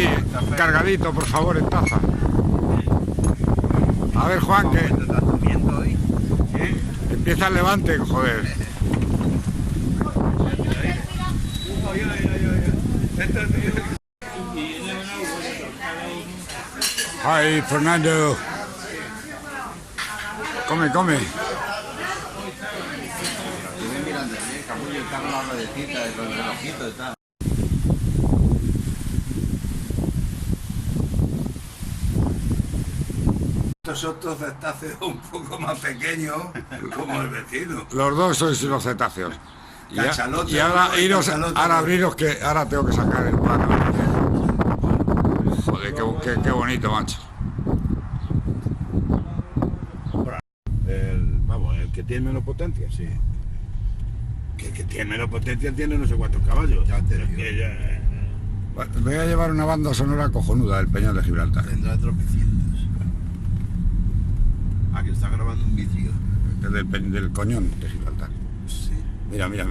Sí, cargadito, por favor, en taza. A ver, Juan, que empieza el levante, joder. Ay, Fernando. Come, come. Otros cetáceos un poco más pequeños, como el vecino. Los dos sois los cetáceos. Cachalote, Y ahora iros, cachalote. ahora abriros que ahora tengo que sacar el plano. Joder, qué bonito, macho. El que tiene menos potencia, sí. Que el que tiene menos potencia tiene no sé cuántos caballos. Ya te digo. Voy a llevar una banda sonora cojonuda del Peñón de Gibraltar. Tendrá tropecientos. Aquí está grabando un vídeo. Del Coñón de Gibraltar. Sí. Mira, qué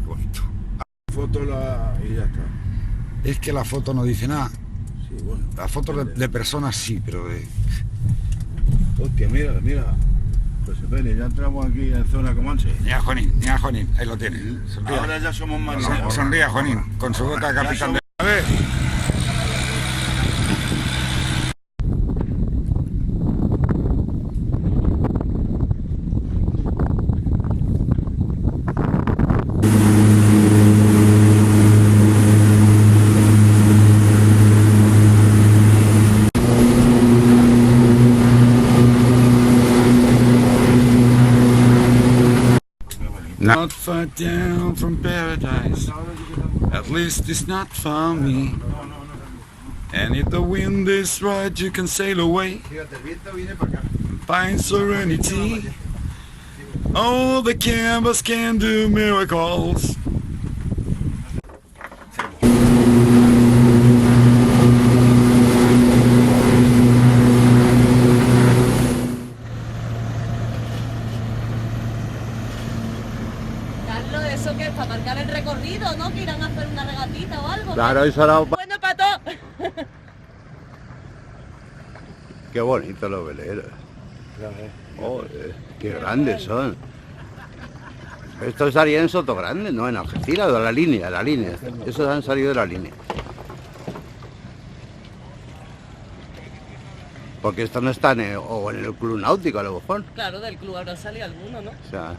bonito. Foto y ya está. Es que la foto no dice nada. Sí, bueno. Las fotos de personas sí, pero de... Hostia, mira. Pues ya entramos aquí en zona Comanche. Mira, Juanín, ahí lo tiene. Sonríe. Ahora ya somos marineros. Sonríe, Juanín, con su bota de capitán de... A ver. Not far down from paradise, at least it's not for me. And if the wind is right, you can sail away, Fíjate, el viento viene para acá. find serenity. Oh, the canvas can do miracles. Carlos, ¿eso qué es? Para marcar el recorrido, ¿no? Que irán a hacer una regatita o algo. Claro, eso era... Bueno, Pato. Qué bonito los veleros. Joder, qué grandes son. Estos salían en Soto Grande, no en Algeciras, de la línea. Esos han salido de la línea. Porque estos no están o en el club náutico a lo mejor. Claro, del club habrá salido alguno, ¿no? O sea...